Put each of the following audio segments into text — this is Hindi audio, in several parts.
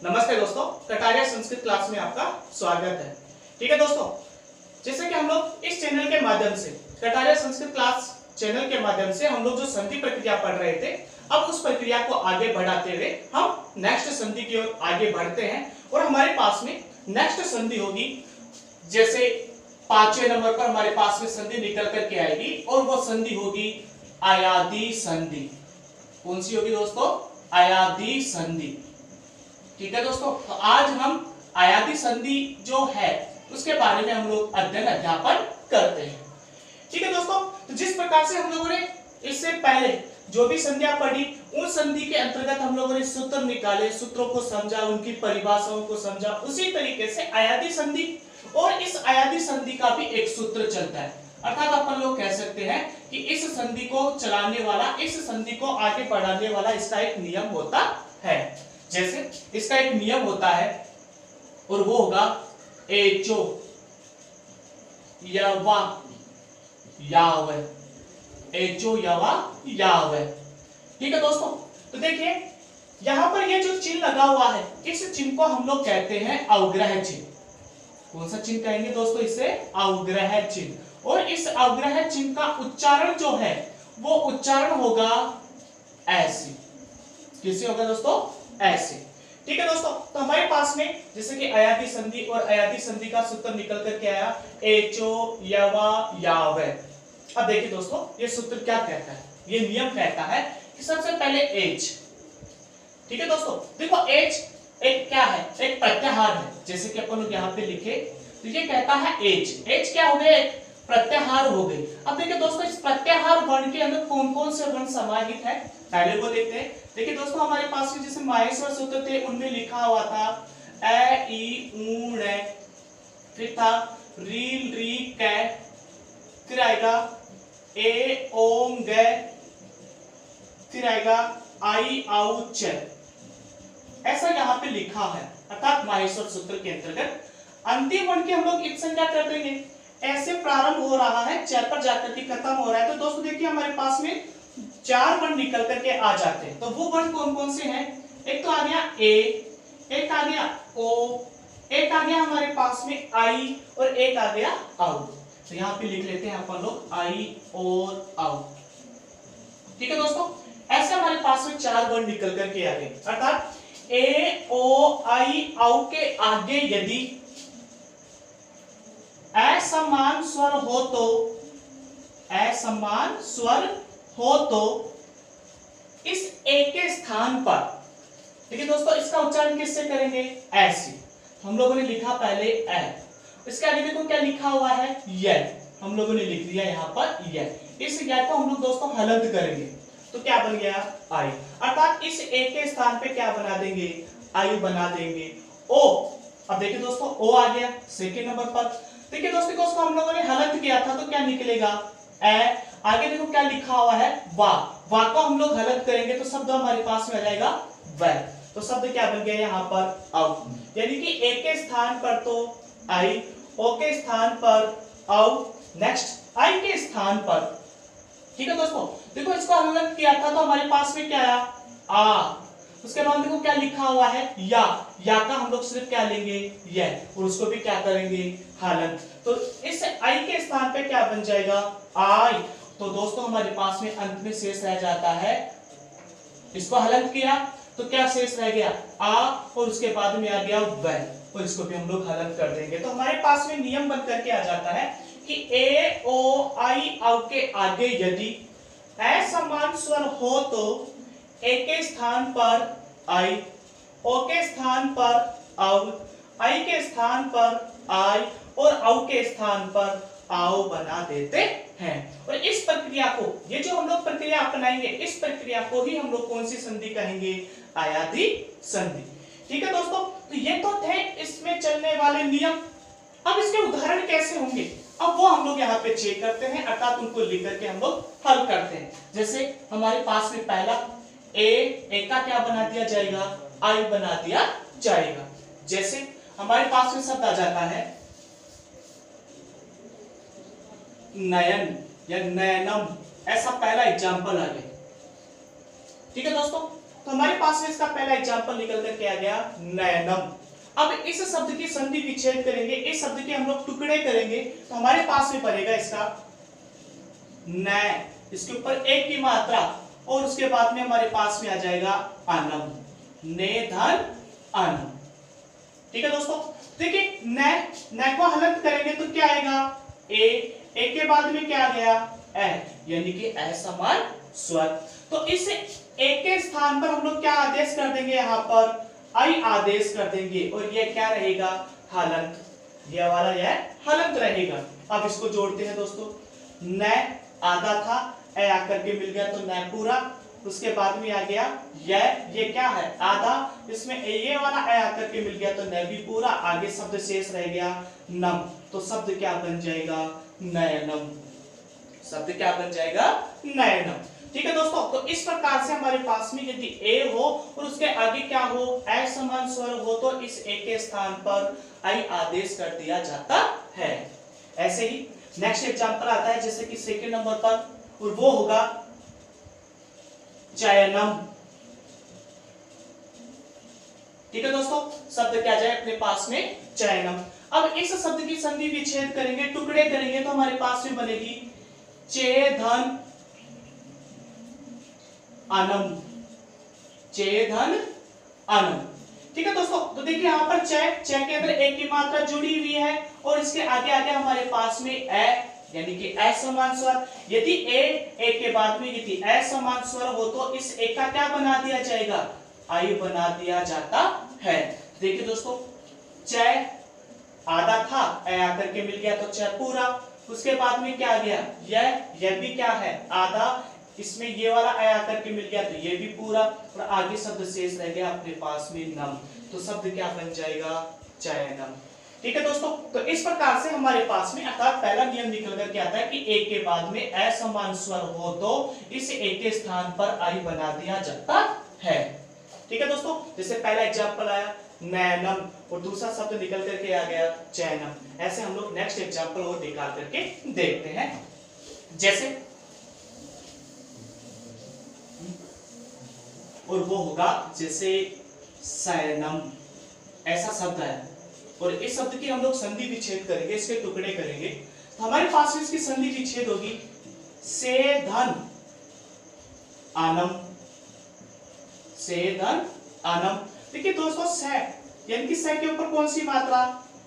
नमस्ते दोस्तों, कटारिया संस्कृत क्लास में आपका स्वागत है। ठीक है दोस्तों, जैसे कि हम लोग इस चैनल के माध्यम से कटारिया संस्कृत क्लास चैनल के माध्यम से हम लोग जो संधि प्रक्रिया पढ़ रहे थे, अब उस प्रक्रिया को आगे बढ़ाते हुए हम नेक्स्ट संधि की ओर आगे बढ़ते हैं और हमारे पास में नेक्स्ट संधि होगी। जैसे 5वें नंबर पर हमारे पास में संधि निकल करके आएगी और वो संधि होगी अयादी संधि। कौन सी होगी दोस्तों? अयादी संधि। ठीक है दोस्तों, तो आज हम अयादी संधि जो है उसके बारे में हम लोग अध्ययन अध्यापन करते हैं। ठीक है दोस्तों, तो जिस प्रकार से हम लोगों ने इससे पहले जो भी संधियां पढ़ी, उन संधि के अंतर्गत हम लोगों ने सूत्र निकाले, सूत्रों को समझा, उनकी परिभाषाओं को समझा, उसी तरीके से अयादी संधि और इस अयादी संधि का भी एक सूत्र चलता है। अर्थात अपन लोग कह सकते हैं कि इस संधि को चलाने वाला, इस संधि को आगे बढ़ाने वाला इसका एक नियम होता है। जैसे इसका एक नियम होता है और वो होगा एचो यवा याव, एचो यवा याव। ठीक है दोस्तों, तो देखिए यहां पर ये जो चिन्ह लगा हुआ है, इस चिन्ह को हम लोग कहते हैं अवग्रह चिन्ह। कौन सा चिन्ह कहेंगे दोस्तों? इसे अवग्रह चिन्ह। और इस अवग्रह चिन्ह का उच्चारण जो है वो उच्चारण होगा ऐसे। कैसे होगा दोस्तों? ऐसे। ठीक है दोस्तों, तो हमारे पास में जैसे कि अयादी संधि और अयादी संधि का सूत्र निकल करके आया एचो यवा याव। अब देखिए दोस्तों, ये सूत्र क्या कहता है, ये नियम कहता है कि सबसे पहले एच। ठीक है दोस्तों, देखो एच एक क्या है? एक प्रत्याहार है। जैसे कि अपन लोग यहाँ पे लिखे तो ये कहता है एच। एच क्या हो गया? एक प्रत्याहार हो गई। अब देखिए दोस्तों, इस प्रत्याहार वर्ण के अंदर कौन कौन से वर्ण समाहित है पहले वो देखते हैं। देखिए दोस्तों, हमारे पास में जैसे माहेश्वर सूत्र थे उनमें लिखा हुआ था ए ई ऊ ण, फिर था रील री कै, फिर आएगा ए ओम ग, फिर आएगा आई आउ च। ऐसा यहाँ पे लिखा है। अर्थात माहेश्वर सूत्र के अंतर्गत अंतिम वर्ण की हम लोग एक संज्ञा कर देंगे। ऐसे प्रारंभ हो रहा है, च पर जाकर के खत्म हो रहा है। तो दोस्तों देखिए हमारे पास में 4 वर्ण निकल करके आ जाते हैं। तो वो वर्ण कौन कौन से हैं? एक तो आ गया ए, एक आ गया ओ, एक आ गया हमारे पास में आई और एक आ गया आउ। तो यहाँ पे लिख लेते हैं अपन लोग आई और आउ। ठीक है दोस्तों, ऐसे हमारे पास में 4 वर्ण निकल करके आ गए। अर्थात ए ओ आई आउ के आगे यदि असमान स्वर हो तो, असमान स्वर हो तो इस ए के स्थान पर, देखिए दोस्तों इसका उच्चारण किससे करेंगे? ऐसे। हम लोगों ने लिखा पहले ए, इसके आगे देखो क्या लिखा हुआ है? य। हम लोगों ने लिख दिया यहाँ पर य। इस य को हम लोग दोस्तों हलंत करेंगे तो क्या बन गया? आई। अर्थात इस ए के स्थान पे क्या बना देंगे? आई बना देंगे। ओ, अब देखिए दोस्तों ओ आ गया सेकेंड नंबर पर। देखिए दोस्तों उसको हम लोगों ने हलंत किया था तो क्या निकलेगा? ए। आगे देखो क्या लिखा हुआ है? वा। वा को हम लोग हलंत करेंगे तो शब्द हमारे पास में आ जाएगा वै। तो शब्द क्या बन गया यहाँ पर? अव। यानी कि ए के स्थान पर तो आई, ओ के स्थान पर अव, नेक्स्ट आई के स्थान पर। ठीक है दोस्तों, देखो इसको हलंत किया था तो हमारे पास में क्या आया? आ। उसके बाद देखो क्या लिखा हुआ है? या। या का हम लोग सिर्फ क्या लेंगे? यह, और उसको भी क्या करेंगे? हलंत। तो इस आई के स्थान पे क्या बन जाएगा? आई। तो दोस्तों हमारे पास में अंत में शेष रह जाता है, इसको हलंत किया तो क्या शेष रह गया? आ, और उसके बाद में आ गया वै, और इसको भी हम लोग हलंत कर देंगे। तो हमारे पास में नियम बन करके आ जाता है कि ए ओ आई आउ के आगे यदि असमान स्वर हो तो ए के स्थान पर आई, ओ के स्थान पर औ, आई के स्थान पर आई और औ के स्थान पर आओ बना देते हैं। और इस प्रक्रिया को, ये जो हम लोग प्रक्रिया अपनाएंगे, इस प्रक्रिया को ही हम लोग कौन सी संधि कहेंगे? अयादी संधि। ठीक है दोस्तों, तो ये तो थे इसमें चलने वाले नियम। अब इसके उदाहरण कैसे होंगे, अब वो हम लोग यहाँ पे चेक करते हैं। अर्थात उनको लिख करके हम लोग हल करते हैं। जैसे हमारे पास में पहला ए का क्या बना दिया जाएगा? आई बना दिया जाएगा। जैसे हमारे पास में शब्द आ जाता है नयन या नयनम, ऐसा पहला एग्जाम्पल आ गया। ठीक है दोस्तों, तो हमारे पास में इसका पहला एग्जांपल निकल कर के आ गया नयनम। अब इस शब्द की संधि विच्छेद करेंगे, इस शब्द के हम लोग टुकड़े करेंगे, तो हमारे पास में पड़ेगा इसका नय, इसके ऊपर एक की मात्रा और उसके बाद में हमारे पास में आ जाएगा अनम, ने धन अनम। ठीक है दोस्तों, देखिए न को हलंत करेंगे तो क्या आएगा ए के बाद में क्या आ गया ए, यानी कि असमान स्वर। तो इस ए के स्थान पर हम लोग क्या आदेश कर देंगे, यहाँ पर आई आदेश कर देंगे और ये क्या रहेगा हलंत, ये वाला यह हलंत रहेगा। अब इसको जोड़ते हैं दोस्तों, न आधा था ए आकर के मिल गया तो न पूरा, उसके बाद में आ गया ये क्या है आधा, इसमें ये वाला ए आकर के मिल गया तो न भी पूरा, आगे शब्द शेष रह गया नम, तो शब्द क्या बन जाएगा नयनम, शब्द क्या बन जाएगा नयनम। ठीक है दोस्तों, तो इस प्रकार से हमारे पास में यदि ए हो और उसके आगे क्या हो असमान स्वर हो तो इस ए के स्थान पर आई आदेश कर दिया जाता है। ऐसे ही नेक्स्ट एग्जांपल आता है जैसे कि सेकंड नंबर पर, और वो होगा चयनम। ठीक है दोस्तों, शब्द क्या जाए अपने पास में चयनम। अब इस शब्द की संधि विच्छेद करेंगे, टुकड़े करेंगे तो हमारे पास में बनेगी चेधन अनम, चेधन अनम। ठीक है दोस्तों, तो देखिए यहाँ पर च के अंदर एक की मात्रा जुड़ी हुई है और इसके आगे आगे हमारे पास में ए, यानी कि असमान स्वर। यदि ए के बाद में यदि असमान स्वर हो तो इस ए का क्या बना दिया जाएगा आई बना दिया जाता है। देखिए दोस्तों, च आधा था ए आकर के मिल गया तो च पूरा, उसके बाद में क्या आ गया यह भी क्या है आधा, इसमें ये वाला ए आकर के मिल गया तो ये भी पूरा, और आगे शब्द शेष रह गया अपने पास में नम, तो शब्द क्या बन जाएगा चयनम। ठीक है दोस्तों, तो इस प्रकार से हमारे पास में अर्थात पहला नियम निकल कर के आता है कि एक के बाद में असमान स्वर हो तो इस एक के स्थान पर आई बना दिया जाता है। ठीक है दोस्तों, जैसे पहला एग्जांपल आया नैनम और दूसरा शब्द निकल करके आ गया चैनम। ऐसे हम लोग नेक्स्ट एग्जांपल और निकाल करके देखते हैं, जैसे और वो होगा जैसे सैनम, ऐसा शब्द है और इस शब्द की हम लोग संधि विच्छेद करेंगे, इसके टुकड़े करेंगे तो हमारे पास में इसकी संधि विच्छेद होगी से धन आनम, से धन आनम। देखिए दोस्तों, से यानी कि से के ऊपर कौन सी मात्रा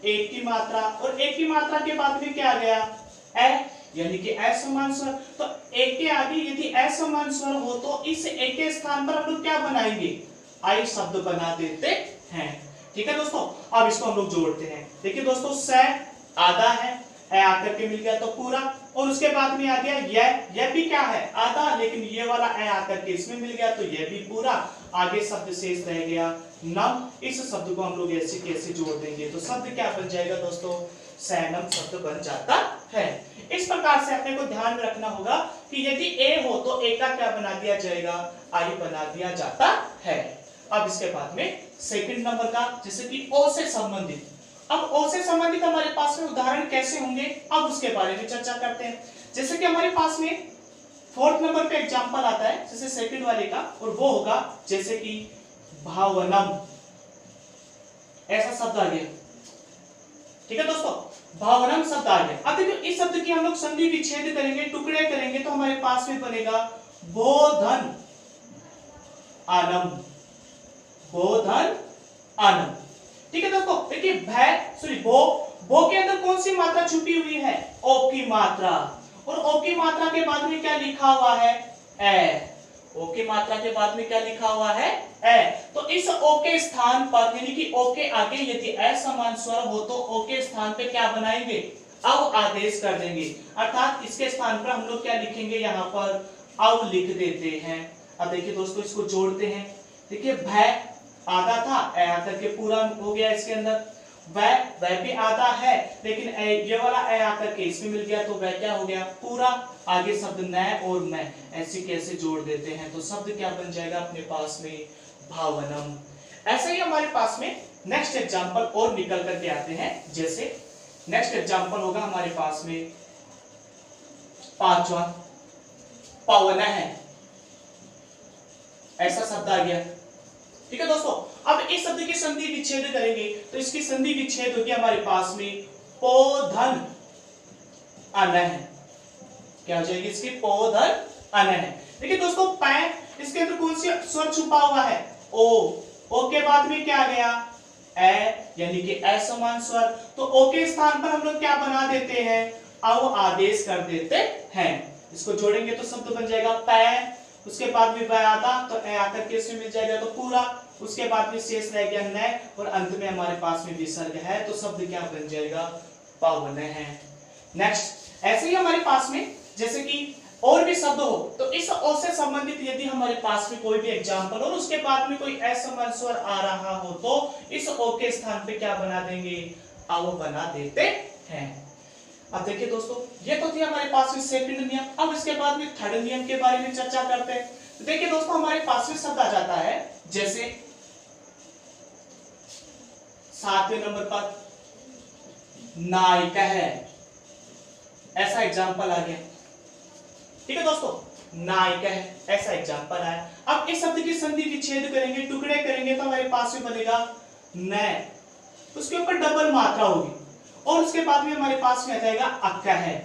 एक की मात्रा, और एक की मात्रा के बाद में क्या आ गया ए, यानी कि असमान स्वर। तो एक के आगे यदि असमान स्वर हो तो इस एक के स्थान पर हम लोग क्या बनाएंगे आई शब्द बना देते हैं। ठीक है दोस्तों, अब इसको हम लोग जोड़ते हैं। देखिए दोस्तों, से आधा है ए आकर के मिल गया तो पूरा, और उसके बाद में आ गया यह भी क्या है आधा, लेकिन ये वाला ए आकर के इसमें मिल गया तो यह भी पूरा, आगे शब्द शेष रह गया नम। इस शब्द को हम लोग ऐसे कैसे जोड़ देंगे तो शब्द क्या बन जाएगा दोस्तों सैनम शब्द बन जाता है। इस प्रकार से अपने को ध्यान में रखना होगा कि यदि ए हो तो ए का क्या बना दिया जाएगा आई बना दिया जाता है। अब इसके बाद में सेकंड नंबर का, जैसे कि ओ से संबंधित। अब ओ से संबंधित हमारे पास में उदाहरण कैसे होंगे, अब उसके बारे में चर्चा करते हैं। जैसे कि हमारे पास में फोर्थ नंबर पे एग्जांपल आता है जैसे सेकंड वाले का, और वो होगा जैसे कि भावनम, ऐसा शब्द आ गया। ठीक है दोस्तों, भावनम शब्द आ गया। अब देखो इस शब्द की हम लोग संधि विच्छेद करेंगे, टुकड़े करेंगे तो हमारे पास में बनेगा बोधन आनम, बोधन आनम। ठीक है दोस्तों, देखिए बो के अंदर कौन सी मात्रा छुपी हुई है ओ की मात्रा, और ओ की मात्रा के बाद में क्या लिखा हुआ है ए, ओ की मात्रा के बाद में क्या लिखा हुआ है ए। तो इस ओ के स्थान पर यानी कि ओ के आगे यदि असमान स्वर हो तो ओ के स्थान पे क्या बनाएंगे अव आदेश कर देंगे, अर्थात इसके स्थान पर हम लोग क्या लिखेंगे यहाँ पर अव लिख देते हैं। अब देखिए दोस्तों, इसको जोड़ते हैं। देखिए भय आधा था ए आकर के पूरा हो गया, इसके अंदर वह भी आधा है लेकिन ये वाला ए आकर के इसमें मिल गया तो वह क्या हो गया पूरा, आगे शब्द न और मैं ऐसे कैसे जोड़ देते हैं तो शब्द क्या बन जाएगा अपने पास में भावनम। ऐसे ही हमारे पास में नेक्स्ट एग्जांपल और निकल करके आते हैं, जैसे नेक्स्ट एग्जांपल होगा हमारे पास में पांचवा पवन है, ऐसा शब्द आ गया। ठीक है दोस्तों। अब इस शब्द की संधि विच्छेद करेंगे तो इसकी संधि विच्छेद होगी हमारे पास में पोधन अन है। क्या हो जाएगी इसकी? पोधन अन है। देखिए दोस्तों पै, इसके अंदर कौन सी स्वर छुपा हुआ है? ओ। ओ के बाद में क्या आ गया? ए, यानी कि असमान स्वर। तो ओ के स्थान पर हम लोग क्या बना देते हैं? अव आदेश कर देते हैं। इसको जोड़ेंगे तो शब्द बन जाएगा पै, उसके बाद में वह आता तो ए आकर के इसमें मिल जाएगा तो पूरा, उसके बाद में शेष रह गया न, और अंत में हमारे पास में विसर्ग है तो शब्द क्या बन जाएगा? पवन है। नेक्स्ट ऐसे ही हमारे पास में जैसे कि और भी शब्द हो तो इस ओ से संबंधित यदि हमारे पास में कोई भी एग्जाम्पल और उसके बाद में कोई असमान स्वर आ रहा हो तो इस ओ के स्थान पे क्या बना देंगे? अव बना देते हैं। अब देखिए दोस्तों ये तो थी हमारे पास में सेकंड नियम। अब इसके बाद में थर्ड नियम के बारे में चर्चा करते हैं। तो देखिए दोस्तों हमारे पास में शब्द आ जाता है जैसे 7वें नंबर पर नायक है, ऐसा एग्जाम्पल आ गया। ठीक है दोस्तों, नायक है ऐसा एग्जाम्पल आया। अब इस शब्द की संधि विच्छेद करेंगे, टुकड़े करेंगे तो हमारे पास में बनेगा न, उसके ऊपर डबल मात्रा होगी और उसके बाद में हमारे पास में आ जाएगा अक्का है।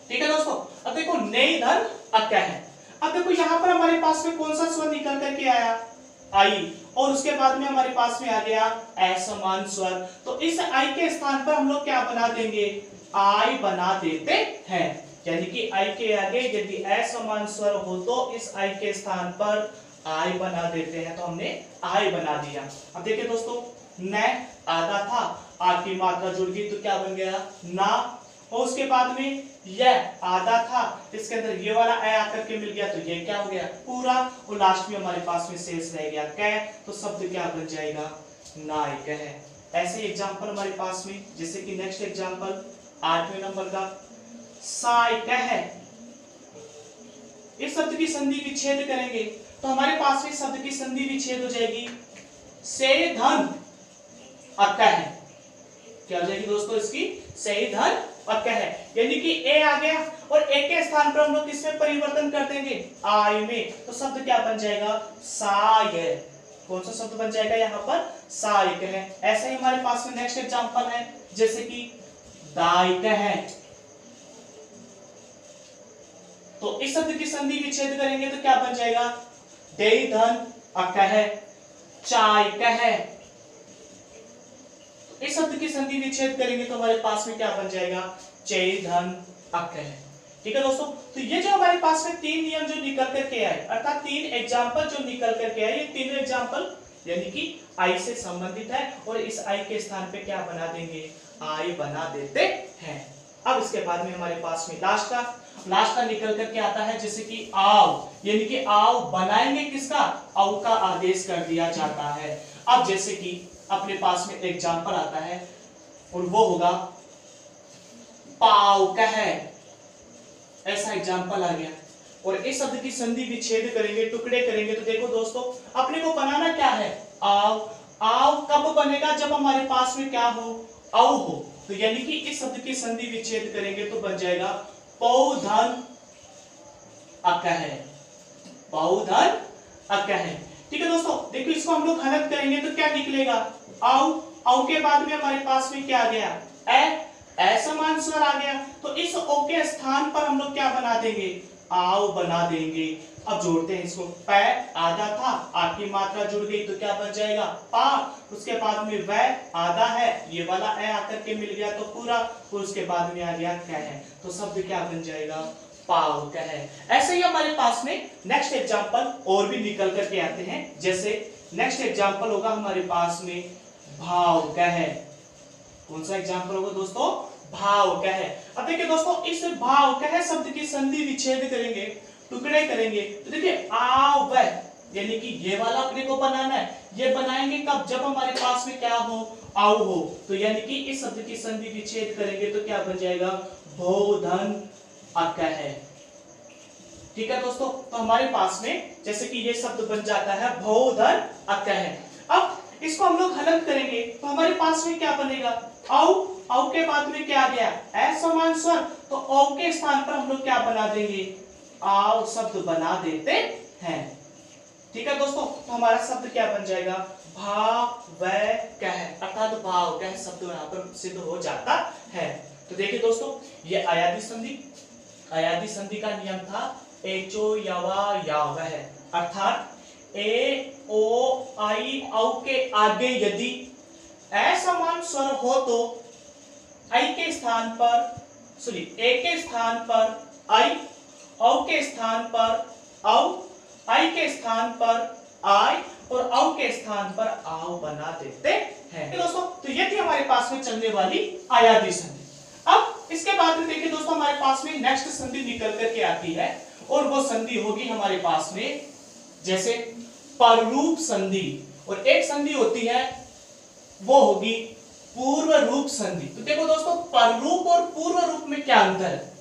ठीक है दोस्तों, अब देखो नई धन अक्का है। अब देखो यहां पर हमारे पास में कौन सा स्वर निकल करके आया? आई, और उसके बाद में हमारे पास में आ गया असमान स्वर। तो इस आई के स्थान पर हम लोग क्या बना देंगे? आई बना देते हैं। यानी कि आई के आगे यदि असमान स्वर हो तो इस आई के स्थान पर आई बना देते हैं, तो हमने आई बना दिया। अब देखिए दोस्तों न आधा था, आ की मात्रा जुड़ गई तो क्या बन गया? ना, और उसके बाद में यह आधा था, इसके अंदर ये वाला ए आकर के मिल गया तो ये क्या हो गया? पूरा, और लास्ट में हमारे पास में शेष रह गया कै, तो शब्द क्या बन जाएगा? नायक है। ऐसे एग्जांपल हमारे पास में जैसे कि नेक्स्ट एग्जांपल 8वें नंबर का सायक है। इस शब्द की संधि विच्छेद करेंगे तो हमारे पास में शब्द की संधि विच्छेद हो जाएगी से धन अक्का है। क्या हो जाएगी दोस्तों इसकी? से धन अक्का है, यानी कि ए आ गया और ए के स्थान पर हम लोग किसमें परिवर्तन कर देंगे? आई में, तो शब्द क्या बन जाएगा? साय। कौन सा शब्द बन जाएगा यहाँ पर? सायक है। ऐसे ही हमारे पास में नेक्स्ट एग्जांपल है जैसे कि दायक है। तो इस शब्द की संधि विच्छेद करेंगे तो क्या बन जाएगा? दे धन अक्का है, चायक है। तो इस शब्द की संधि विच्छेद करेंगे तो हमारे पास में क्या बन जाएगा? चय धन अक्का है। ठीक है दोस्तों, तो ये जो हमारे पास में तीन नियम जो निकल करके आए, अर्थात तीन एग्जाम्पल जो निकल करके आए, ये तीनों एग्जाम्पल यानी कि आई से संबंधित है और इस आई के स्थान पे क्या बना देंगे? आई बना देते हैं। अब इसके बाद में हमारे पास में लास्ट का निकल करके आता है जैसे कि आव, यानी कि आव बनाएंगे किसका? आव का आदेश कर दिया जाता है। अब जैसे कि अपने पास में एग्जाम्पल आता है और वो होगा पाव का है, ऐसा एग्जाम्पल आ गया। और इस शब्द की संधि विच्छेद करेंगे, टुकड़े करेंगे तो देखो दोस्तों अपने को बनाना क्या है? आव। आव कब बनेगा? जब हमारे पास में क्या हो? औ हो। तो यानी कि इस शब्द की संधि विच्छेद करेंगे तो बन जाएगा पौधन अक्का है। पौधन अक्का है। ठीक है दोस्तों, देखो इसको हम लोग हलत करेंगे तो क्या निकलेगा? औ। औ के बाद में हमारे पास में क्या आ गया? ए, असमान स्वर आ गया। तो इस ओ के स्थान पर हम लोग क्या बना देंगे? आव बना देंगे। अब जोड़ते हैं इसको। पै आधा था, आ की मात्रा जुड़ गई तो क्या बन जाएगा? पा। उसके बाद में वह आधा है, ये वाला ए आकर के मिल गया तो पूरा, और उसके बाद में आ गया क्या है, तो शब्द क्या बन जाएगा? पाव का है। ऐसे ही हमारे पास में नेक्स्ट एग्जांपल और भी निकल करके आते हैं। जैसे नेक्स्ट एग्जांपल होगा हमारे पास में भाव का है। कौन सा एग्जांपल होगा दोस्तों? भाव का है। अब देखिए दोस्तों इस भाव का है शब्द की संधि विच्छेद करेंगे, टुकड़े करेंगे तो देखिए आव, यानी कि ये वाला अपने को बनाना है। ये बनाएंगे कब? जब हमारे पास में क्या हो? आव हो। तो यानी कि इस शब्द की संधि विच्छेद करेंगे तो क्या बन जाएगा? भोधन अक्का है। ठीक है दोस्तों, तो हमारे पास में जैसे कि ये शब्द बन जाता है भोधन अक्का है। अब इसको हम लोग हलन करेंगे तो हमारे पास में क्या बनेगा? औ। औ के बाद में क्या आ गया? असमान स्वर। तो औ के स्थान पर हम लोग क्या बना देंगे? आव शब्द बना देते हैं। ठीक है दोस्तों, तो हमारा शब्द क्या बन जाएगा, भाव वह कह, अर्थात भाव कह शब्द यहाँ पर सिद्ध हो जाता है। तो देखिए दोस्तों, ये अयादी संधि, अयादी संधि का नियम था एचो यवा याव है, अर्थात ए ओ आई औ के आगे यदि असमान स्वर हो तो आई के स्थान पर, सॉरी ए के स्थान पर आई, औ के स्थान पर औ, आई के स्थान पर आई और औ के स्थान पर आओ बना देते हैं। तो दोस्तों, तो ये थी हमारे पास में चलने वाली अयादी संधि। अब इसके बाद में देखिए दोस्तों, हमारे पास में नेक्स्ट संधि निकल करके आती है और वो संधि होगी हमारे पास में जैसे पररूप संधि, और एक संधि होती है वो होगी पूर्व रूप संधि। तो देखो दोस्तों, पररूप और पूर्व रूप में क्या अंतर है,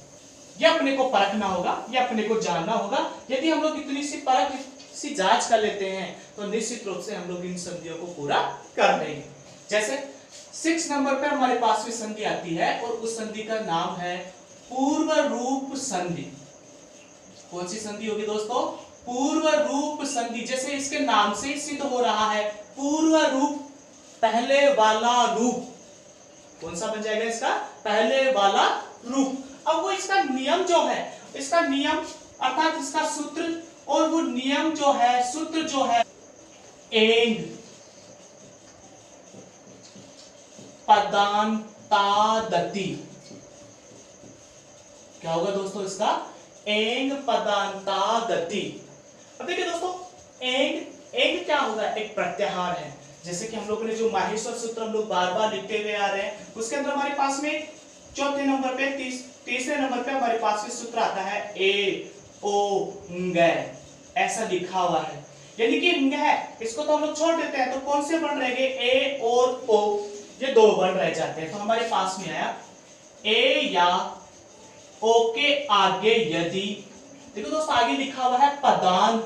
ये अपने को परखना होगा, ये अपने को जानना होगा। यदि हम लोग इतनी सी परख सी जांच कर लेते हैं तो निश्चित रूप से हम लोग इन संधियों को पूरा कर लेंगे। जैसे 6 नंबर पे हमारे पास में संधि आती है और उस संधि का नाम है पूर्व रूप संधि। कौन सी संधि होगी दोस्तों, पूर्व रूप संधि। जैसे इसके नाम से सिद्ध हो रहा है पूर्व रूप, पहले वाला रूप। कौन सा बन जाएगा इसका, पहले वाला रूप। अब वो इसका नियम जो है, इसका नियम अर्थात इसका सूत्र, और वो नियम जो है, सूत्र जो है, एंग पदांतादति। क्या होगा दोस्तों इसका, एंग पदांतादति। अब देखिए दोस्तों, एंग, एंग क्या होगा, एक प्रत्याहार है। जैसे कि हम लोगों ने जो माहेश्वर सूत्र हम लोग बार बार लिखते हुए आ रहे हैं, उसके अंदर हमारे पास में चौथे नंबर पे, तीसरे नंबर पे हमारे पास में सूत्र आता है ए ओ ng, ऐसा लिखा हुआ है। यानी कि ng है, इसको तो हम लोग छोड़ देते हैं, तो कौन से बन रहेंगे, ए और ओ, ये दो बन रह जाते हैं। तो हमारे पास में आया ए या ओ के आगे यदि, देखो दोस्तों आगे लिखा हुआ है पदांत।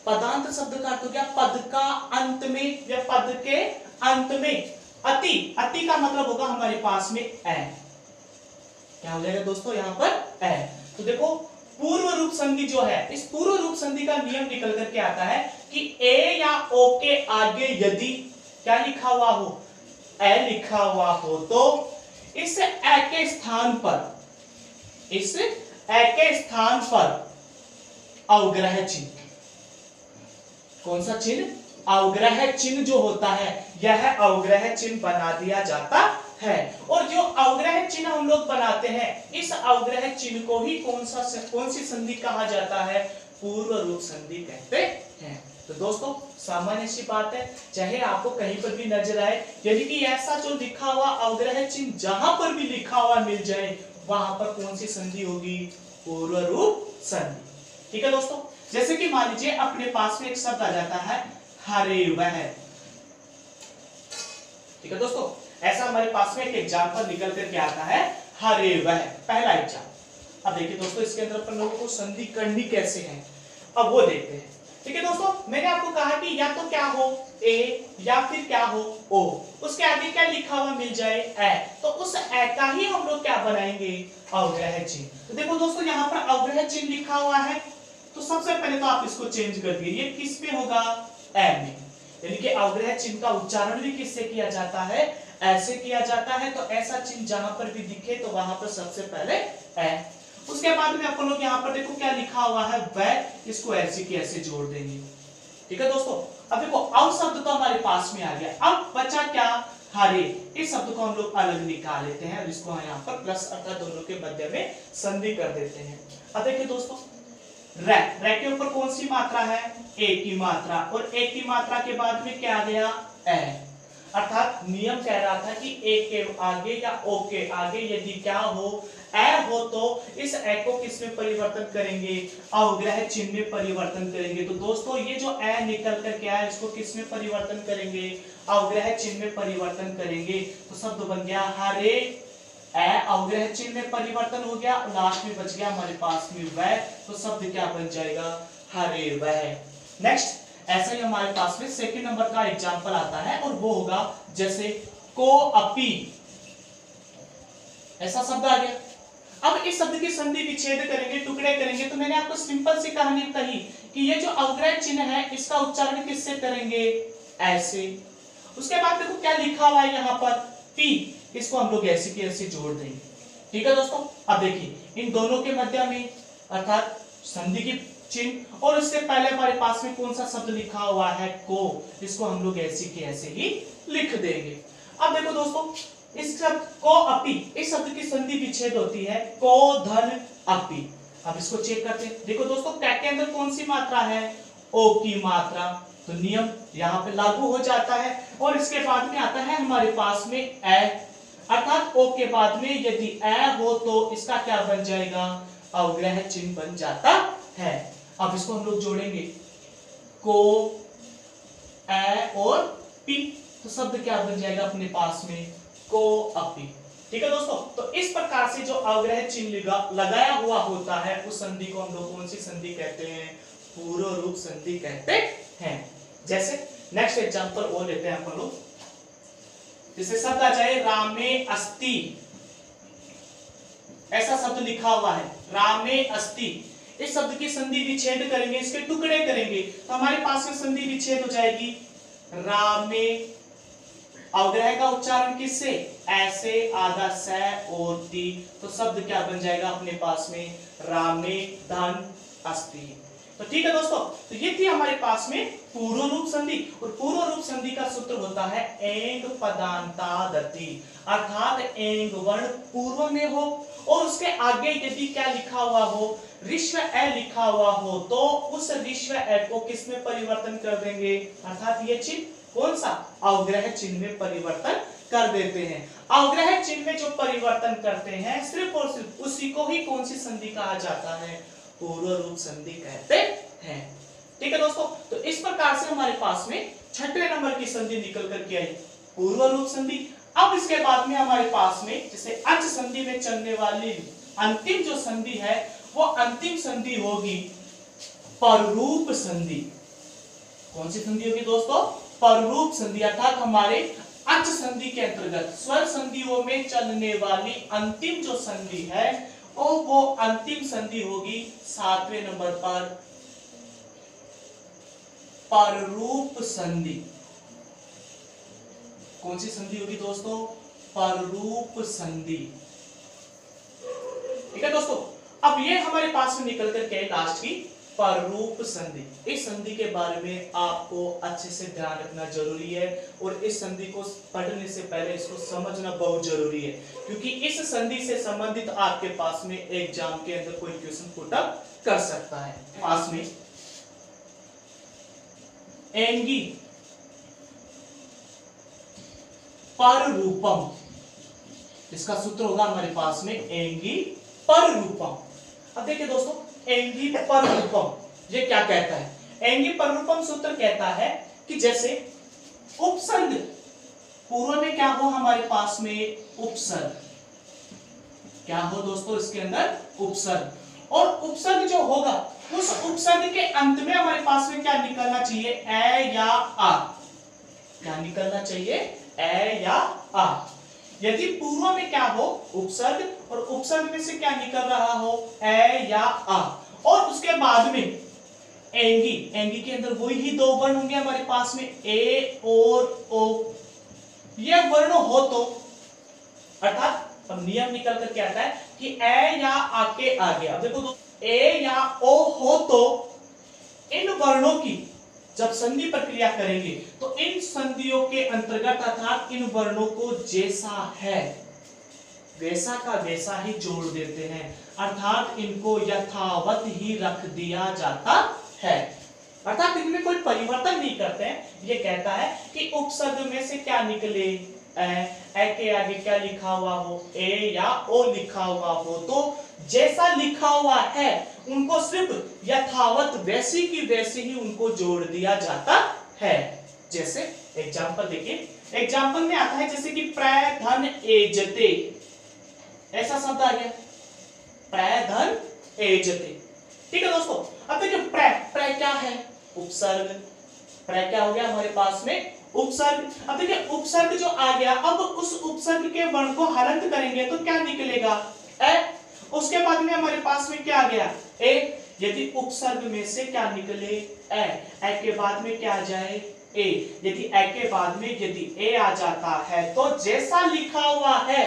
पदांत शब्द का अर्थ हो गया पद का अंत में या पद के अंत में। अति, अति का मतलब होगा हमारे पास में ए। क्या हो जाएगा दोस्तों यहाँ पर ए। तो देखो पूर्व रूप संधि जो है, इस पूर्व रूप संधि का नियम निकल करके आता है कि ए या ओ के आगे यदि क्या लिखा हुआ हो, ए लिखा हुआ हो, तो इस ए के स्थान पर, इस ए के स्थान पर अवग्रह चिन्ह, कौन सा चिन्ह, अवग्रह चिन्ह जो होता है, यह अवग्रह चिन्ह बना दिया जाता है। और जो अवग्रह चिन्ह हम लोग बनाते हैं, इस अवग्रह चिन्ह को ही कौन सी संधि कहा जाता है, पूर्व रूप संधि कहते हैं। तो दोस्तों सामान्य सी बात है, चाहे आपको कहीं पर भी नजर आए, यानी कि ऐसा जो लिखा हुआ अवग्रह चिन्ह जहां पर भी लिखा हुआ मिल जाए, वहां पर कौन सी संधि होगी, पूर्व रूप संधि। ठीक है दोस्तों, जैसे कि मान लीजिए अपने पास में एक शब्द आ जाता है हरे वह। ठीक है दोस्तों, ऐसा हमारे पास में एक एग्जाम्पल निकल करके आता है हरे वह, पहला एग्जाम्पल। अब देखिए दोस्तों, इसके अंदर अपन लोगों को संधि करनी कैसे है, अब वो देखते हैं। ठीक है दोस्तों, मैंने आपको कहा कि या तो क्या हो ए या फिर क्या हो ओ, उसके आगे क्या लिखा हुआ मिल जाए ए, तो उस ए का ही हम लोग क्या बनाएंगे, अवग्रह चिन्ह। तो देखो दोस्तों, यहाँ पर अवग्रह चिन्ह लिखा हुआ है, तो सबसे पहले तो आप इसको चेंज कर दिए, ये किस पे होगा, ए में। यानी कि अवग्रह चिन्ह का उच्चारण भी किससे किया जाता है, ऐसे किया जाता है। तो ऐसा चिन्ह जहां पर भी दिखे तो वहां पर सबसे पहले ए। उसके बाद में अपन लोग यहाँ पर देखो क्या लिखा हुआ है वह, इसको ऐसे की ऐसे जोड़ देंगे। ठीक है दोस्तों, अब देखो अव शब्द तो हमारे पास में आ गया, अब बचा क्या, हरे। इस शब्द को हम लोग अलग निकाल लेते हैं और इसको यहाँ पर प्लस अर्थात दोनों के मध्य में संधि कर देते हैं। अब देखिए दोस्तों, रै, रै के ऊपर कौन सी मात्रा है, ए की मात्रा, और ए की मात्रा के बाद में क्या आ गया, ए। अर्थात नियम कह रहा था कि ए के आगे या ओ के आगे यदि क्या हो, ए हो, तो इस ए को किस में परिवर्तन करेंगे, अवग्रह चिन्ह में परिवर्तन करेंगे। तो दोस्तों ये जो ए निकल कर के आया, इसको किस में परिवर्तन करेंगे, अवग्रह चिन्ह में परिवर्तन करेंगे। तो शब्द बन गया हरे, ए अवग्रह चिन्ह में परिवर्तन हो गया, लास्ट में बच गया हमारे पास में वह, तो शब्द क्या बन जाएगा, हरे वह। नेक्स्ट ऐसा ही हमारे पास में सेकंड नंबर का एग्जांपल आता है और वो होगा जैसे को अपी, ऐसा शब्द आ गया। अब इस शब्द की संधि विच्छेद करेंगे, टुकड़े करेंगे, तो मैंने आपको सिंपल सी कहानी कही कि ये जो अवग्रह चिन्ह है इसका उच्चारण किससे करेंगे, ऐसे। उसके बाद देखो क्या लिखा हुआ है यहाँ पर, पी, इसको हम लोग ऐसे की ऐसे जोड़ देंगे। ठीक है दोस्तों, अब देखिए इन दोनों के मध्य में अर्थात संधि की चिन्ह, और उससे पहले हमारे पास में कौन सा शब्द लिखा हुआ है, को, इसको हम लोग ऐसे के ऐसे ही लिख देंगे। अब देखो दोस्तों, इस शब्द को अपी, इस शब्द की संधि विच्छेद होती है को धन अपी। अब इसको चेक करते हैं। देखो दोस्तों, क्या के अंदर कौन सी मात्रा है, ओ की मात्रा, तो नियम यहाँ पे लागू हो जाता है। और इसके बाद में आता है हमारे पास में ए, अर्थात ओ के बाद में यदि ए हो तो इसका क्या बन जाएगा, अवग्रह चिन्ह बन जाता है। अब इसको हम लोग जोड़ेंगे, को, ए और पी, तो शब्द क्या बन जाएगा अपने पास में, को अपी। ठीक है दोस्तों, तो इस प्रकार से जो अवग्रह चिन्ह लगाया हुआ होता है उस संधि को हम लोग कौन सी संधि कहते हैं, पूर्व रूप संधि कहते हैं। जैसे नेक्स्ट एग्जांपल और लेते हैं अपन लोग, जैसे शब्द आ जाए रामे अस्ति, ऐसा शब्द लिखा हुआ है रामे अस्ति, इस शब्द की संधि विच्छेद करेंगे, इसके टुकड़े करेंगे, तो हमारे पास में संधि विच्छेद हो जाएगी रामे, अवग्रह का उच्चारण किससे, ऐसे, आधा से और ती, तो शब्द क्या बन जाएगा अपने पास में, रामे धन अस्ति। तो ठीक है दोस्तों, तो ये थी हमारे पास में पूर्व रूप संधि, और पूर्व रूप संधि का सूत्र होता है एंग पदांतादति, अर्थात एंग वर्ण पूर्व में हो और उसके आगे यदि क्या लिखा हुआ हो, ऋश्व ए लिखा हुआ हो, तो उस ऋश्व ए को किस में परिवर्तन कर देंगे, अर्थात ये चिन्ह कौन सा, अवग्रह चिन्ह में परिवर्तन कर देते हैं। अवग्रह चिन्ह में जो परिवर्तन करते हैं सिर्फ और सिर्फ उसी को ही कौन सी संधि कहा जाता है, पूर्व रूप संधि कहते हैं। ठीक है दोस्तों, तो इस प्रकार से हमारे पास में छठवें नंबर की संधि निकल करके आई, पूर्व रूप संधि। अब इसके बाद में हमारे पास में जैसे अंश संधि में चलने वाली अंतिम जो संधि है वो अंतिम संधि होगी पररूप संधि। कौन सी संधि होगी दोस्तों, पररूप संधि, अर्थात हमारे अंश संधि के अंतर्गत स्वर संधियों में चलने वाली अंतिम जो संधि है और वो अंतिम संधि होगी 7वें नंबर पर पररूप संधि। कौन सी संधि होगी दोस्तों, पररूप संधि। ठीक है दोस्तों, अब ये हमारे पास में निकल कर के लास्ट की पररूप संधि। इस संधि के बारे में आपको अच्छे से ध्यान रखना जरूरी है और इस संधि को पढ़ने से पहले इसको समझना बहुत जरूरी है, क्योंकि इस संधि से संबंधित आपके पास में एग्जाम के अंदर कोई क्वेश्चन पुट अप कर सकता है। पास में एंगी पररूपम, इसका सूत्र होगा हमारे पास में एंगी पररूपम। अब देखिए दोस्तों, एंगी पररूपम ये क्या कहता है, एंगी पररूपम सूत्र कहता है कि जैसे उपसर्ग पूर्व में क्या हो हमारे पास में उपसर्ग, क्या हो दोस्तों इसके अंदर उपसर्ग, और उपसर्ग जो होगा उस उपसर्ग के अंत में हमारे पास में क्या निकलना चाहिए, ए या आ, क्या निकलना चाहिए, ए या आ। यदि पूर्व में क्या हो उपसर्ग और उपसर्ग में से क्या निकल रहा हो, ए या आ, और उसके बाद में एंगी, एंगी के अंदर वही ही दो वर्ण होंगे हमारे पास में ए और ओ, ये वर्ण हो तो अर्थात अब नियम निकल कर क्या आता है कि ए या आ के आगे, अब देखो ए या ओ हो तो इन वर्णों की जब संधि प्रक्रिया करेंगे तो इन संधियों के अंतर्गत अर्थात इन वर्णों को जैसा है वैसा का वैसा ही जोड़ देते हैं, अर्थात इनको यथावत ही रख दिया जाता है, अर्थात इनमें कोई परिवर्तन नहीं करते हैं। ये कहता है कि उपसर्ग में से क्या निकले, ए के आगे क्या लिखा हुआ हो, ए या ओ लिखा हुआ हो, तो जैसा लिखा हुआ है उनको सिर्फ यथावत वैसी की वैसे ही उनको जोड़ दिया जाता है। जैसे एग्जांपल देखिए, एग्जांपल में आता है जैसे कि प्र धन एजते, ऐसा शब्द आ गया प्र धन एजते। ठीक है दोस्तों, अब देखिए प्र क्या है, उपसर्ग, प्र क्या हो गया हमारे पास में उपसर्ग। अब देखिए उपसर्ग जो आ गया, अब उस उपसर्ग के वर्ण को हलंत करेंगे तो क्या निकलेगा, ए, उसके बाद में हमारे पास में क्या आ गया ए, यदि उपसर्ग में से क्या निकले ए के बाद में क्या आ जाए ए, यदि ए के बाद में यदि ए आ जाता है तो जैसा लिखा हुआ है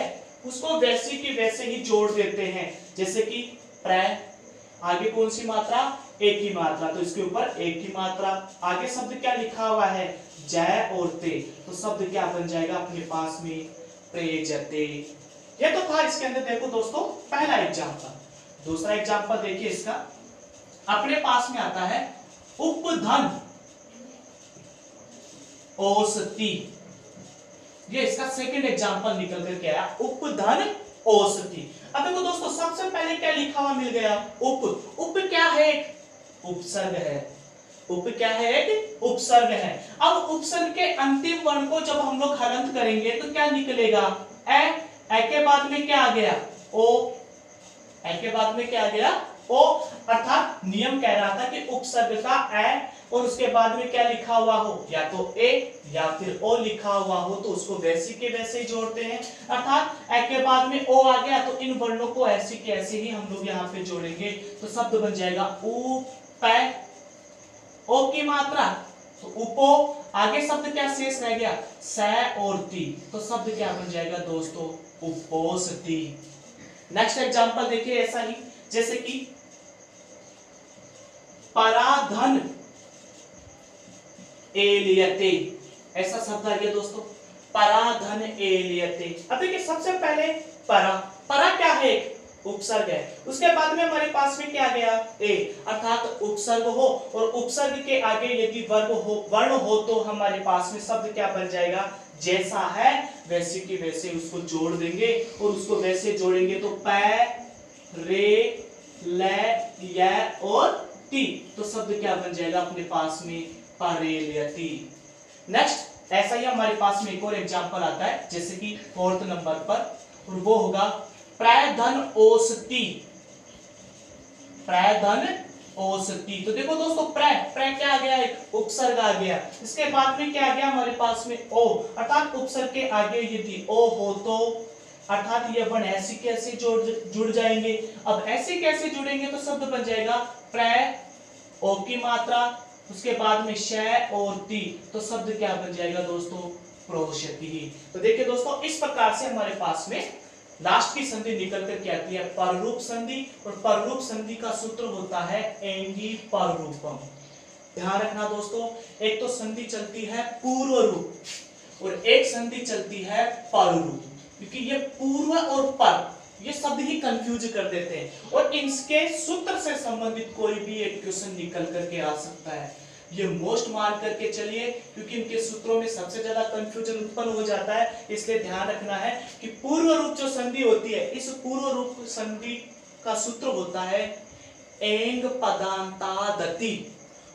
उसको वैसे की वैसे ही जोड़ देते हैं। जैसे कि प्र, आगे कौन सी मात्रा, एक की मात्रा, तो इसके ऊपर एक की मात्रा, आगे शब्द क्या लिखा हुआ है जय और ते, तो शब्द क्या बन जाएगा अपने पास में प्रेजते। ये तो था इसके अंदर। देखो दोस्तों पहला एग्जांपल। दूसरा एग्जांपल देखिए इसका, अपने पास में आता है उपधन औषधि। ये इसका सेकंड एग्जांपल निकल करके आया, उपधन औषधि। अब देखो दोस्तों सबसे पहले क्या लिखा हुआ मिल गया उप क्या है, एक उपसर्ग है। उप क्या है, एक उपसर्ग है। अब उपसर्ग के अंतिम वर्ण को जब हम लोग हलंत करेंगे तो क्या निकलेगा ए के बाद में क्या आ गया ओ, ए के बाद में क्या आ गया ओ, अर्थात नियम कह रहा था कि उपसर्ग का ए और उसके बाद में क्या लिखा हुआ हो, या तो ए या फिर ओ लिखा हुआ हो, तो उसको वैसे के वैसे ही जोड़ते हैं। अर्थात ए के बाद में ओ आ गया तो इन वर्णों को ऐसे के ऐसे ही हम लोग यहाँ पे जोड़ेंगे, तो शब्द बन जाएगा उप, ओ की मात्रा तो उपो, आगे शब्द क्या शेष रह गया स और ती, तो शब्द क्या बन जाएगा दोस्तों उपोषति। नेक्स्ट एग्जांपल देखिए ऐसा ही, जैसे कि पराधन एलियते, ऐसा शब्द आ गया दोस्तों पराधन एलियते। अब देखिए सबसे पहले परा क्या है, उपसर्ग है। उसके बाद में हमारे पास में क्या आ गया ए, अर्थात उपसर्ग हो और उपसर्ग के आगे यदि वर्ण हो तो हमारे पास में शब्द क्या बन जाएगा जैसा है वैसे की वैसे उसको जोड़ देंगे, और उसको वैसे जोड़ेंगे तो पै रे ले य और ती, तो शब्द क्या बन जाएगा अपने पास में परेलयति। नेक्स्ट ऐसा ही हमारे पास में एक और एग्जांपल आता है, जैसे कि 4th नंबर पर, और वो होगा प्रधन औषधि। प्रधन औषधि, तो देखो दोस्तों प्र क्या आ गया, एक उपसर्ग आ गया। इसके बाद में क्या आ गया हमारे पास में ओ, अर्थात उपसर्ग के आगे यदि ओ हो तो अर्थात ये वर्ण ऐसे कैसे जुड़ जाएंगे। अब ऐसे कैसे जुड़ेंगे तो शब्द बन जाएगा प्र, ओ की मात्रा, उसके बाद में श और ती, तो शब्द क्या बन जाएगा दोस्तों प्रोषति। तो देखिए दोस्तों इस प्रकार से हमारे पास में लास्ट की संधि निकल कर के आती है पररूप संधि, और पररूप संधि का सूत्र होता है एंगी पररूपम। ध्यान रखना दोस्तों, एक तो संधि चलती है पूर्व रूप और एक संधि चलती है पररूप, क्योंकि ये पूर्व और पर ये शब्द ही कंफ्यूज कर देते हैं, और इनके सूत्र से संबंधित कोई भी एक क्वेश्चन निकल करके आ सकता है। ये मोस्ट मान करके चलिए, क्योंकि इनके सूत्रों में सबसे ज्यादा कंफ्यूजन उत्पन्न हो जाता है। इसलिए ध्यान रखना है कि पूर्व रूप जो संधि होती है, इस पूर्व रूप संधि का सूत्र होता है एंग पदांतादति,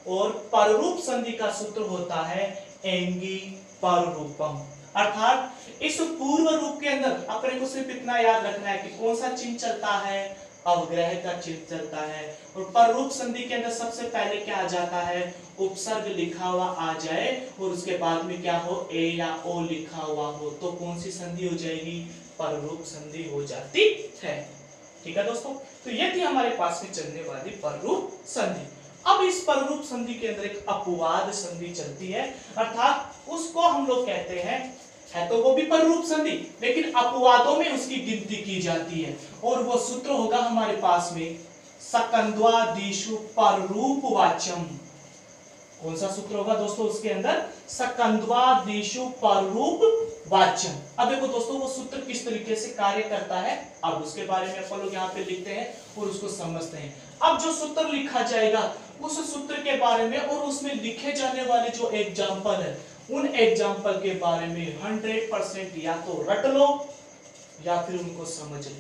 और पररूप संधि का सूत्र होता है एंगी पररूपम। अर्थात इस पूर्व रूप के अंदर अपने को सिर्फ इतना याद रखना है कि कौन सा चिन्ह चलता है, अवग्रह का चिन्ह चलता है, और पररूप संधि के अंदर सबसे पहले क्या आ जाता है उपसर्ग लिखा हुआ आ जाए, और उसके बाद में क्या हो ए या ओ लिखा हुआ हो, तो कौन सी संधि हो जाएगी पररूप संधि हो जाती है। ठीक है दोस्तों, तो ये थी हमारे पास में चलने वाली पररूप संधि। अब इस पररूप संधि के अंदर एक अपवाद संधि चलती है, अर्थात उसको हम लोग कहते हैं, है तो वो भी पररूप संधि लेकिन अपवादों में उसकी गिनती की जाती है, और वो सूत्र होगा हमारे पास में सकंद्वादिषु पररूप वाच्यम। कौन सा सूत्र होगा दोस्तों उसके अंदर, सकंद्वादिषु पररूप वाच्यम। अब देखो दोस्तों वो सूत्र किस तरीके से कार्य करता है, अब उसके बारे में अपन लोग यहाँ पे लिखते हैं और उसको समझते हैं। अब जो सूत्र लिखा जाएगा उस सूत्र के बारे में और उसमें लिखे जाने वाले जो एग्जाम्पल है, उन एग्जाम्पल के बारे में 100% या तो रट लो या फिर उनको समझ लो,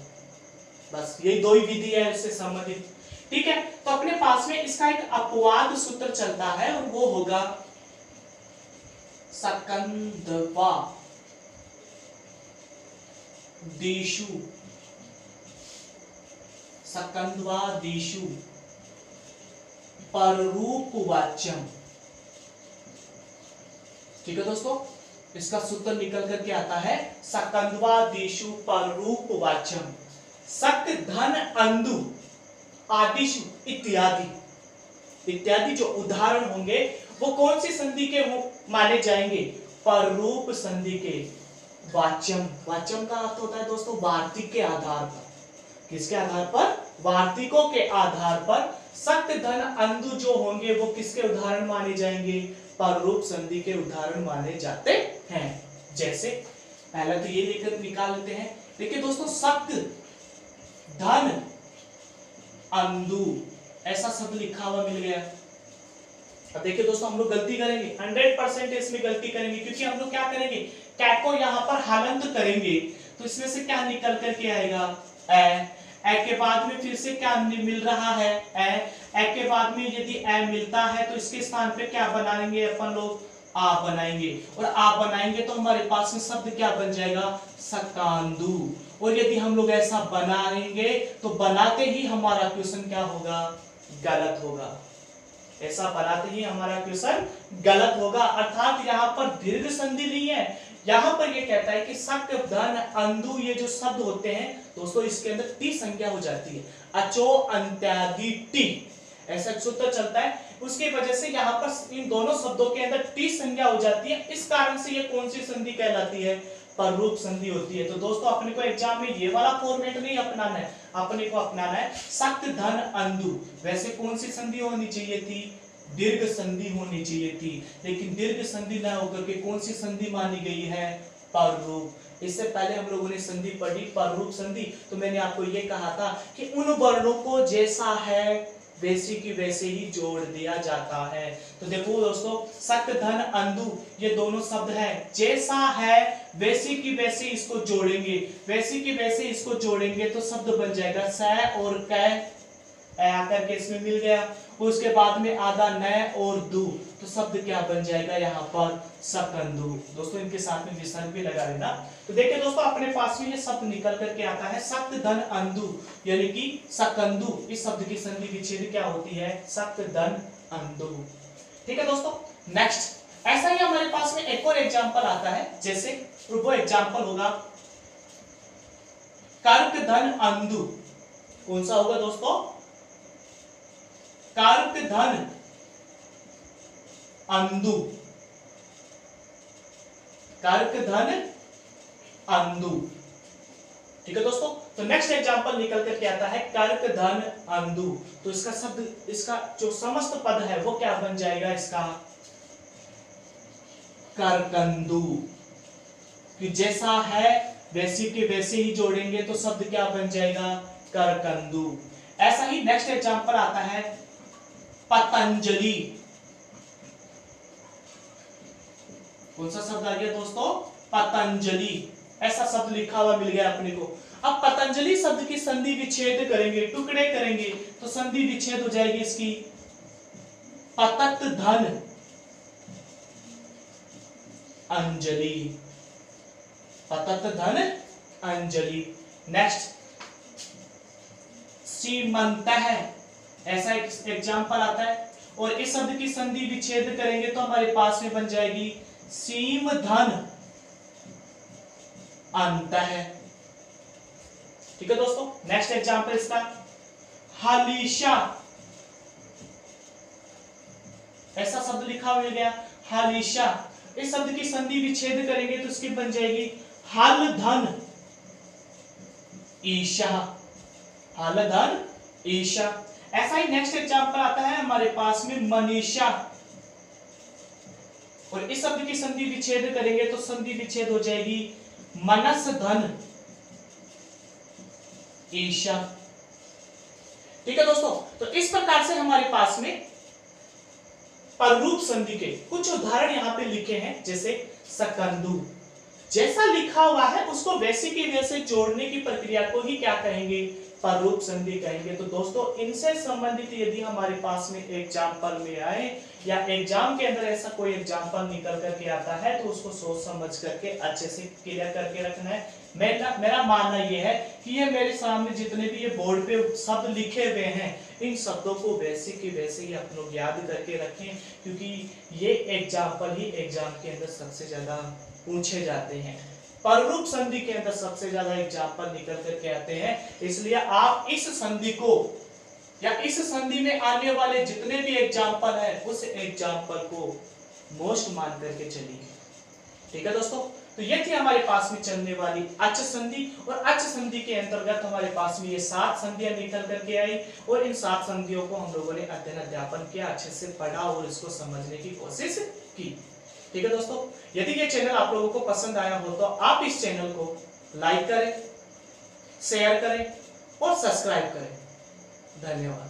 बस यही दो ही विधि है उससे संबंधित। ठीक है, तो अपने पास में इसका एक अपवाद सूत्र चलता है, और वो होगा सकंदवा दिशु, सकंद्वादिषु पररूप वाच्यम। ठीक है दोस्तों, इसका सूत्र निकल करके आता है सकंद्वादिषु पररूप वाच्यम। सक धन अंधु आदिशु इत्यादि इत्यादि जो उदाहरण होंगे वो कौन सी संधि के माने जाएंगे? पररूप संधि के। वाच्यम, वाच्यम का अर्थ होता है दोस्तों वार्तिक के आधार पर। किसके आधार पर? वार्तिकों के आधार पर सक धन अंधु जो होंगे वो किसके उदाहरण माने जाएंगे? पररूप संधि के उदाहरण माने जाते हैं। जैसे पहला तो ये लेकर निकाल लेते हैं। देखिए दोस्तों, सक धन अंधु ऐसा शब्द लिखा हुआ मिल गया। अब देखिए दोस्तों, हम लोग गलती करेंगे, 100% इसमें गलती करेंगे, क्योंकि हम लोग क्या करेंगे, कै को यहाँ पर हलंत करेंगे, तो इसमें से क्या निकल करके आएगा? ए के बाद में फिर से क्या मिल रहा है? ए के बाद में यदि ए मिलता है तो इसके स्थान पे क्या बनाएंगे अपन लोग? आ बनाएंगे, और आ बनाएंगे तो हमारे पास में शब्द क्या बन जाएगा? सकांदु। और यदि हम लोग ऐसा बनाएंगे तो बनाते ही हमारा क्वेश्चन क्या होगा? गलत होगा। ऐसा बनाते ही हमारा क्वेश्चन गलत होगा। अर्थात यहाँ पर दीर्घ संधि नहीं है, यहाँ पर ये कहता है कि सक धन अंधु ये जो शब्द होते हैं दोस्तों, इसके अंदर टी संज्ञा हो जाती है, अचो अंत्यादि टी, ऐसा सूत्र चलता है। उसकी वजह से यहाँ पर इन दोनों शब्दों के अंदर टी संज्ञा हो जाती है। इस कारण से ये कौन सी संधि कहलाती है? पररूप संधि होती है। तो दोस्तों, अपने को एग्जाम में ये वाला फॉर्मेट नहीं अपनाना है, अपने को अपनाना है सक धन अंधु। वैसे कौन सी संधि होनी चाहिए थी? दीर्घ संधि होनी चाहिए थी, लेकिन दीर्घ संधि न होकर के कौन सी संधि मानी गई है? पररूप। इससे पहले हम लोगों ने संधि पढ़ी पररूप संधि, तो मैंने आपको ये कहा था कि उन वर्णों को जैसा है वैसी की वैसे ही जोड़ दिया जाता है। तो देखो दोस्तों, सक धन अंधु ये दोनों शब्द हैं, जैसा है वैसी की वैसे इसको जोड़ेंगे, वैसी की वैसे इसको जोड़ेंगे तो शब्द बन जाएगा स और कै, आकर के इसमें मिल गया। उसके बाद में आधा न और दू, तो शब्द क्या बन जाएगा यहाँ पर? सकंदु। दोस्तों, इनके साथ में विसर्ग भी लगा लेना। तो देखिए दोस्तों, अपने पास में ये शब्द निकल करके आता है सक धन अंधु, यानी कि सकंदु। इस शब्द की संधि विच्छेद क्या होती है? सक धन अंधु। ठीक है दोस्तों, नेक्स्ट ऐसा ही हमारे पास में एक और एग्जाम्पल आता है। जैसे वो एग्जाम्पल होगा कर्क धन अंधु। कौन सा होगा दोस्तों? कर्क धन अंधु, कर्क धन अंधु। ठीक है दोस्तों, तो नेक्स्ट एग्जांपल निकल करके आता है कर्क धन अंधु। तो इसका शब्द, इसका जो समस्त पद है वो क्या बन जाएगा? इसका करकंदु। कि जैसा है वैसी के वैसे ही जोड़ेंगे तो शब्द क्या बन जाएगा? करकंदु। ऐसा ही नेक्स्ट एग्जांपल आता है पतंजलि। कौन सा शब्द आ गया दोस्तों? पतंजलि। ऐसा शब्द लिखा हुआ मिल गया अपने को। अब पतंजलि शब्द की संधि विच्छेद करेंगे, टुकड़े करेंगे, तो संधि विच्छेद हो जाएगी इसकी पतत धन अंजलि, पतत धन अंजलि। नेक्स्ट सीमंत है, ऐसा एक एग्जाम्पल आता है, और इस शब्द की संधि विच्छेद करेंगे तो हमारे पास में बन जाएगी सीम धन अंत है। ठीक है दोस्तों, नेक्स्ट एग्जाम्पल इसका हालिशा। ऐसा शब्द लिखा हुआ गया हालिशा। इस शब्द की संधि विच्छेद करेंगे तो इसकी बन जाएगी हल धन ईशा, हल धन ईशा। ऐसा ही नेक्स्ट एग्जाम्पल आता है हमारे पास में मनीषा, और इस शब्द की संधि विच्छेद करेंगे तो संधि विच्छेद हो जाएगी मनस धन ईशा। ठीक है दोस्तों, तो इस प्रकार से हमारे पास में पररूप संधि के कुछ उदाहरण यहाँ पे लिखे हैं। जैसे सकंदु, जैसा लिखा हुआ है उसको वैसे के वैसे जोड़ने की प्रक्रिया को ही क्या कहेंगे? पररूप संधि कहेंगे। तो दोस्तों, इनसे संबंधित यदि हमारे पास में एग्जाम्पल में आए या एग्जाम के अंदर ऐसा कोई एग्जाम्पल निकल करके आता है तो उसको सोच समझ करके अच्छे से क्लियर करके रखना है। मेरा मानना यह है कि ये मेरे सामने जितने भी ये बोर्ड पे शब्द लिखे हुए हैं, इन शब्दों को वैसे के वैसे ही आप लोग याद करके रखें, क्योंकि ये एग्जाम्पल ही एग्जाम के अंदर सबसे ज्यादा पूछे जाते हैं। पररूप संधि के अंदर सबसे ज्यादा एग्जाम्पल निकल करके आते हैं। इसलिए आप इस संधि को या इस संधि में आने वाले जितने भी एग्जाम्पल है उस एग्जाम्पल को मोस्ट मान करके चलिए। ठीक है दोस्तों, तो ये थी हमारे पास में चलने वाली अच संधि, और अच संधि के अंतर्गत हमारे पास में ये 7 संधियां निकल करके आई, और इन 7 संधियों को हम लोगों ने अध्ययन अध्यापन किया, अच्छे से पढ़ा और इसको समझने की कोशिश की। ठीक है दोस्तों, यदि ये चैनल आप लोगों को पसंद आया हो तो आप इस चैनल को लाइक करें, शेयर करें और सब्सक्राइब करें। धन्यवाद।